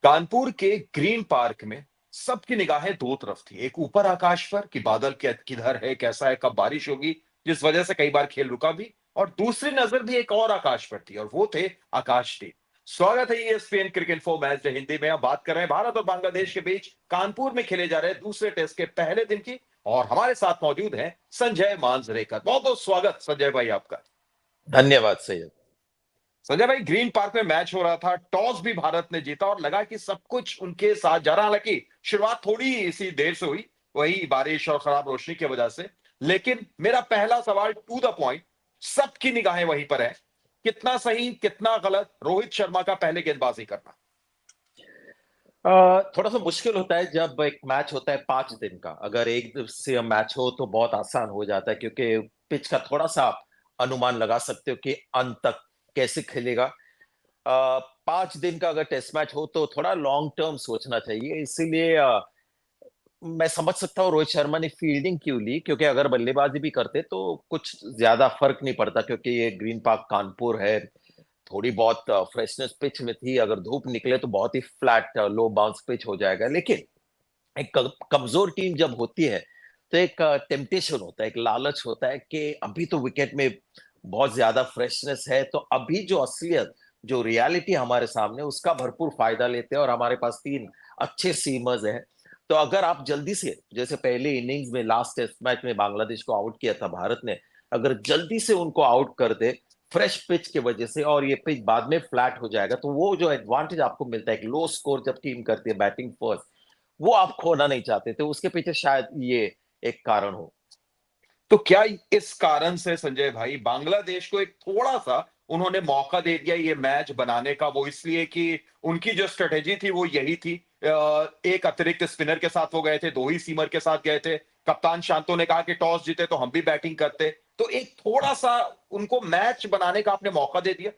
कानपुर के green park में सबकी निगाहें दो तरफ थी। एक ऊपर आकाश पर कि बादल किधर है, कैसा है, कब बारिश होगी, जिस वजह से कई बार खेल रुका भी। और दूसरी नजर भी एक और आकाश पर थी और वो थे आकाशदीप। स्वागत है ESPN cricket info match day Hindi में। हम बात कर रहे हैं भारत और बांग्लादेश के बीच कानपुर में खेले जा रहे दूसरे टेस्ट के पहले दिन की। और हमारे साथ मौजूद हैं संजय मांजरेकर। बहुत बहुत स्वागत संजय भाई आपका। धन्यवाद सैयद। संजय भाई, ग्रीन पार्क में मैच हो रहा था, टॉस भी भारत ने जीता और लगा कि सब कुछ उनके साथ जा रहा। हालांकि शुरुआत थोड़ी इसी देर से हुई, वही बारिश और खराब रोशनी की वजह से। लेकिन मेरा पहला सवाल टू द पॉइंट, सबकी निगाहें वहीं पर है, कितना सही कितना गलत रोहित शर्मा का पहले गेंदबाजी करना? थोड़ा सा मुश्किल होता है जब एक मैच होता है 5 दिन का। अगर एक दिवसीय मैच हो तो बहुत आसान हो जाता है, क्योंकि पिच का थोड़ा सा आप अनुमान लगा सकते हो कि अंत तक कैसे खेलेगा। 5 दिन का अगर टेस्ट मैच हो तो थोड़ा लॉन्ग टर्म सोचना चाहिए। इसीलिए मैं समझ सकता हूँ रोहित शर्मा ने फील्डिंग क्यों ली, क्योंकि अगर बल्लेबाजी भी करते तो कुछ ज्यादा फर्क नहीं पड़ता, क्योंकि ये ग्रीन पार्क कानपुर है। थोड़ी बहुत फ्रेशनेस पिच में थी, अगर धूप निकले तो बहुत ही फ्लैट लो बाउंस पिच हो जाएगा। लेकिन एक कमजोर टीम जब होती है तो एक टेम्पटेशन होता है, एक लालच होता है कि अभी तो विकेट में बहुत ज्यादा फ्रेशनेस है, तो अभी जो असलियत, जो रियलिटी हमारे सामने, उसका भरपूर फायदा लेते हैं। और हमारे पास 3 अच्छे सीमर्स हैं। तो अगर आप जल्दी से, जैसे पहले इनिंग्स में लास्ट टेस्ट मैच में बांग्लादेश को आउट किया था भारत ने, अगर जल्दी से उनको आउट कर दे फ्रेश पिच की वजह से, और ये पिच बाद में फ्लैट हो जाएगा, तो वो जो एडवांटेज आपको मिलता है, एक लो स्कोर जब टीम करती है बैटिंग फर्स्ट, वो आप खोना नहीं चाहते थे। उसके पीछे शायद ये एक कारण हो। तो क्या इस कारण से संजय भाई बांग्लादेश को एक थोड़ा सा उन्होंने मौका दे दिया ये मैच बनाने का? वो इसलिए कि उनकी जो स्ट्रेटेजी थी वो यही थी। एक अतिरिक्त स्पिनर के साथ वो गए थे, दो ही सीमर के साथ गए थे। कप्तान शांतो ने कहा कि टॉस जीते तो हम भी बैटिंग करते। तो एक थोड़ा सा उनको मैच बनाने का आपने मौका दे दिया।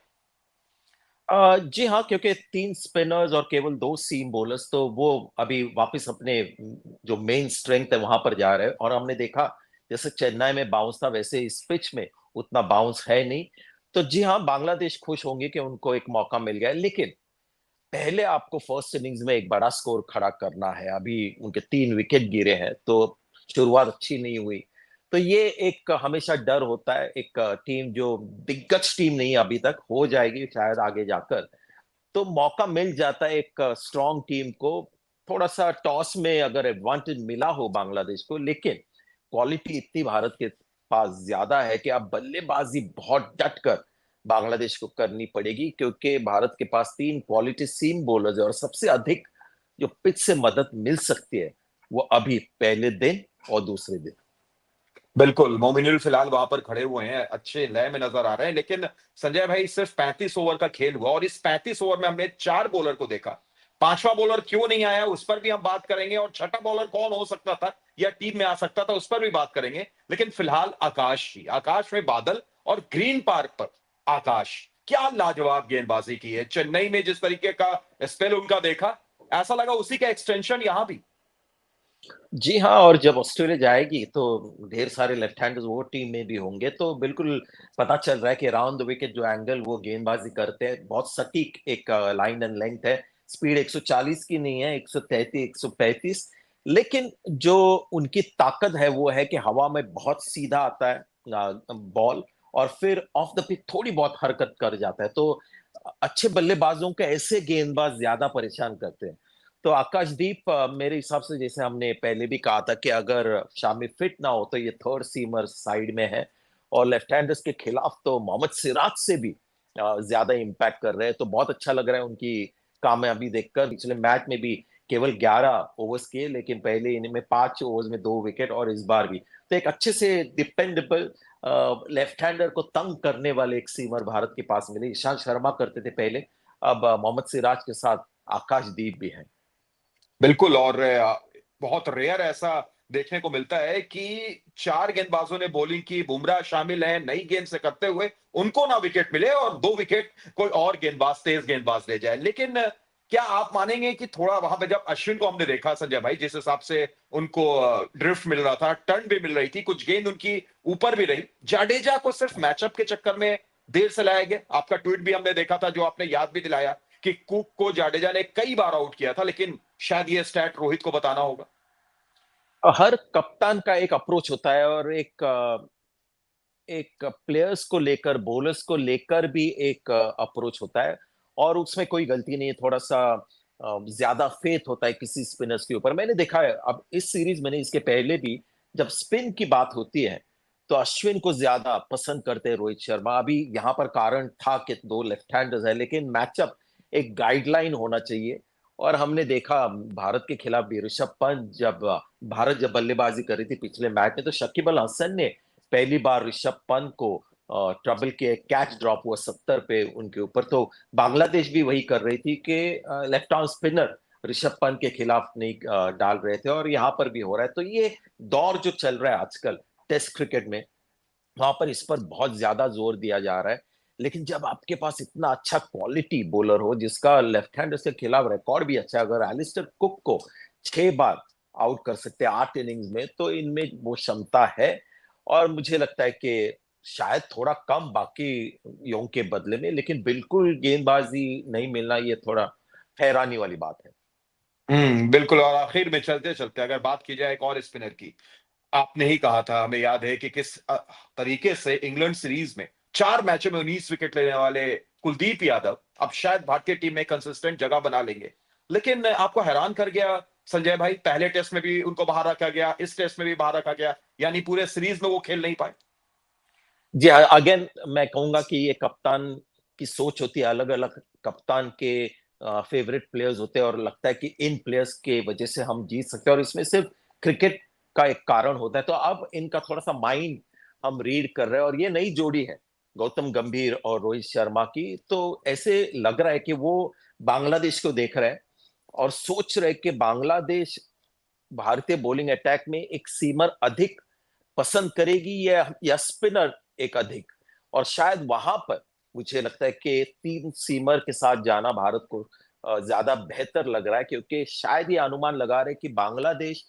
जी हाँ, क्योंकि 3 स्पिनर्स और केवल 2 सीम बॉलर्स, तो वो अभी वापस अपने जो मेन स्ट्रेंथ है वहां पर जा रहे हैं। और हमने देखा जैसे चेन्नई में बाउंस था, वैसे इस पिच में उतना बाउंस है नहीं। तो जी हाँ, बांग्लादेश खुश होंगे कि उनको एक मौका मिल गया। लेकिन पहले आपको फर्स्ट इनिंग्स में एक बड़ा स्कोर खड़ा करना है। अभी उनके 3 विकेट गिरे हैं, तो शुरुआत अच्छी नहीं हुई। तो ये एक हमेशा डर होता है। एक टीम जो दिग्गज टीम नहीं है अभी तक, हो जाएगी शायद आगे जाकर, तो मौका मिल जाता है एक स्ट्रॉन्ग टीम को। थोड़ा सा टॉस में अगर एडवांटेज मिला हो बांग्लादेश को, लेकिन क्वालिटी इतनी भारत के पास ज्यादा है कि अब बल्लेबाजी बहुत डट कर बांग्लादेश को करनी पड़ेगी, क्योंकि भारत के पास 3 क्वालिटी सीम बॉलर्स है। और सबसे अधिक जो पिच से मदद मिल सकती है वो अभी पहले दिन और दूसरे दिन। बिल्कुल, मोमिनुल फिलहाल वहां पर खड़े हुए हैं, अच्छे लय में नजर आ रहे हैं। लेकिन संजय भाई, सिर्फ 35 ओवर का खेल हुआ और इस 35 ओवर में हमने 4 बॉलर को देखा। पांचवा बॉलर क्यों नहीं आया उस पर भी हम बात करेंगे, और छठा बॉलर कौन हो सकता था या टीम में आ सकता था उस पर भी बात करेंगे। लेकिन फिलहाल आकाश ही आकाश में बादल और ग्रीन पार्क पर आकाश, क्या लाजवाब गेंदबाजी की है। चेन्नई में जिस तरीके का स्पेल उनका देखा, ऐसा लगा उसी का एक्सटेंशन यहां भी। जी हाँ, और जब ऑस्ट्रेलिया जाएगी तो ढेर सारे लेफ्ट हैंडर्स वो टीम में भी होंगे, तो बिल्कुल पता चल रहा है कि राउंड द विकेट जो एंगल वो गेंदबाजी करते हैं, बहुत सटीक एक लाइन एंड लेंथ है। स्पीड 140 की नहीं है, 133 135। लेकिन जो उनकी ताकत है वो है कि हवा में बहुत सीधा आता है बॉल, और फिर ऑफ द पिच थोड़ी बहुत हरकत कर जाता है। तो अच्छे बल्लेबाजों के ऐसे गेंदबाज ज्यादा परेशान करते हैं। तो आकाशदीप मेरे हिसाब से, जैसे हमने पहले भी कहा था, कि अगर शामी फिट ना हो तो ये थर्ड सीमर साइड में है। और लेफ्ट हैंडर्स के खिलाफ तो मोहम्मद सिराज से भी ज्यादा इम्पैक्ट कर रहे हैं। तो बहुत अच्छा लग रहा है उनकी कामयाबी देखकर। पिछले मैच में भी केवल 11 ओवर्स किए, लेकिन पहले इनिंग में 5 ओवर्स में 2 विकेट, और इस बार भी। तो एक अच्छे से डिपेंडेबल लेफ्ट हैंडर को तंग करने वाले एक सीमर भारत के पास मिले। ईशांत शर्मा करते थे पहले, अब मोहम्मद सिराज के साथ आकाशदीप भी है। बिल्कुल। और बहुत रेयर ऐसा देखने को मिलता है कि 4 गेंदबाजों ने बॉलिंग की, बुमराह शामिल हैं, नई गेंद से करते हुए उनको ना विकेट मिले और 2 विकेट कोई और गेंदबाज, तेज गेंदबाज ले जाए। लेकिन क्या आप मानेंगे कि थोड़ा वहां पे जब अश्विन को हमने देखा संजय भाई, जिस हिसाब से उनको ड्रिफ्ट मिल रहा था, टर्न भी मिल रही थी, कुछ गेंद उनकी ऊपर भी रही, जाडेजा को सिर्फ मैचअप के चक्कर में देर से लाया गया। आपका ट्वीट भी हमने देखा था जो आपने याद भी दिलाया कि कुक को जाडेजा ने कई बार आउट किया था, लेकिन शायद ये स्टैट रोहित को बताना होगा। हर कप्तान का एक अप्रोच होता है और एक प्लेयर्स को लेकर, बॉलर्स को लेकर भी एक अप्रोच होता है और उसमें कोई गलती नहीं है। थोड़ा-सा ज़्यादा फेथ होता है किसी स्पिनर्स के ऊपर। मैंने देखा है अब इस सीरीज़ में नहीं, इसके पहले भी जब स्पिन की बात होती है, तो अश्विन को ज़्यादा पसंद करते हैं रोहित शर्मा। अभी यहाँ पर कारण था कि 2 लेफ्ट हैंडर्स हैं, लेकिन मैचअप एक गाइडलाइन होना चाहिए और हमने देखा भारत के खिलाफ भी ऋषभ पंत भारत जब बल्लेबाज़ी कर रही थी पिछले मैच में, तो शकीब अल हसन ने पहली बार ऋषभ पंत को ट्रबल के कैच ड्रॉप हुआ 70 पे उनके ऊपर। तो बांग्लादेश भी वही कर रही थी कि left arm spinner Rishabh Pant के खिलाफ नहीं डाल रहे थे और यहाँ पर भी हो रहा है। तो ये दौर जो चल रहा है आजकल टेस्ट क्रिकेट में, वहां पर इस पर बहुत ज्यादा जोर दिया जा रहा है। लेकिन जब आपके पास इतना अच्छा क्वालिटी बॉलर हो जिसका लेफ्ट हैंडर के खिलाफ रिकॉर्ड भी अच्छा है, अगर एलिस्टर कुक को 6 बार आउट कर सकते हैं 8 इनिंग्स में, तो इनमें वो क्षमता है। और मुझे लगता है कि शायद थोड़ा कम बाकी यों के बदले में, लेकिन बिल्कुल गेंदबाजी नहीं मिलना ये थोड़ा हैरानी वाली बात है। बिल्कुल। और आखिर में चलते-चलते अगर बात की जाए एक और स्पिनर की, आपने ही कहा था, हमें याद है कि किस तरीके से इंग्लैंड सीरीज में 4 मैचों में 19 विकेट लेने वाले कुलदीप यादव अब शायद भारतीय टीम में कंसिस्टेंट जगह बना लेंगे। लेकिन आपको हैरान कर गया संजय भाई, पहले टेस्ट में भी उनको बाहर रखा गया, इस टेस्ट में भी बाहर रखा गया, यानी पूरे सीरीज में वो खेल नहीं पाए। जी हाँ, अगेन मैं कहूंगा कि ये कप्तान की सोच होती है, अलग-अलग कप्तान के फेवरेट प्लेयर्स होते हैं और लगता है कि इन प्लेयर्स के वजह से हम जीत सकते हैं और इसमें सिर्फ क्रिकेट का एक कारण होता है। तो अब इनका थोड़ा-सा माइंड हम रीड कर रहे हैं और ये नई जोड़ी है, गौतम गंभीर और रोहित शर्मा की। तो ऐसे लग रहा है कि वो बांग्लादेश को देख रहे हैं और सोच रहे हैं कि बांग्लादेश भारतीय बॉलिंग अटैक में एक सीमर अधिक पसंद करेगी या स्पिनर एक अधिक। और शायद वहां पर मुझे लगता है कि 3 सीमर के साथ जाना भारत को ज्यादा बेहतर लग रहा है, क्योंकि शायद ये अनुमान लगा रहे कि बांग्लादेश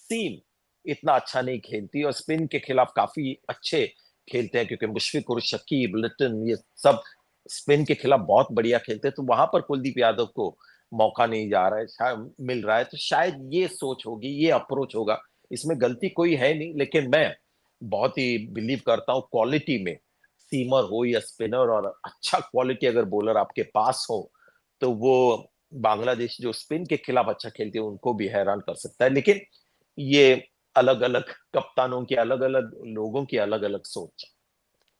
सीम इतना अच्छा नहीं खेलती और स्पिन के खिलाफ काफी अच्छे खेलते हैं, क्योंकि मुशफिक और शकीब लिटन ये सब स्पिन के खिलाफ बहुत बढ़िया खेलते हैं। तो वहां पर कुलदीप यादव को मौका नहीं जा रहा है, शायद मिल रहा है। तो शायद ये सोच होगी, ये अप्रोच होगा। इसमें गलती कोई है नहीं, लेकिन मैं बहुत ही बिलीव करता हूँ क्वालिटी में, सीमर हो या स्पिनर, और अच्छा क्वालिटी अगर बॉलर आपके पास हो तो वो बांग्लादेश जो स्पिन के खिलाफ अच्छा खेलती है उनको भी हैरान कर सकता है। लेकिन ये अलग अलग कप्तानों की, अलग अलग लोगों की अलग अलग सोच।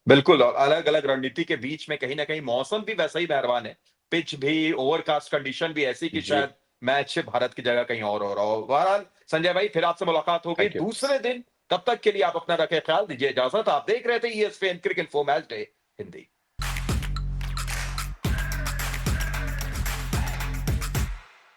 बिल्कुल। और अलग-अलग रणनीति के बीच में कहीं न कहीं मौसम भी वैसा ही मेहरबान है। पिच भी, ओवरकास्ट कंडीशन भी ऐसी कि जी, शायद मैच भारत की जगह कहीं और हो रहा हो। बहरहाल संजय भाई, फिर आपसे मुलाकात होगी थैंक यू। दूसरे दिन। तब तक के लिए आप अपना रखें ख्याल, दीजिए इजाज़त। आप देख रहे थे ESPN क्रिक इन्फो मैच डे हिंदी।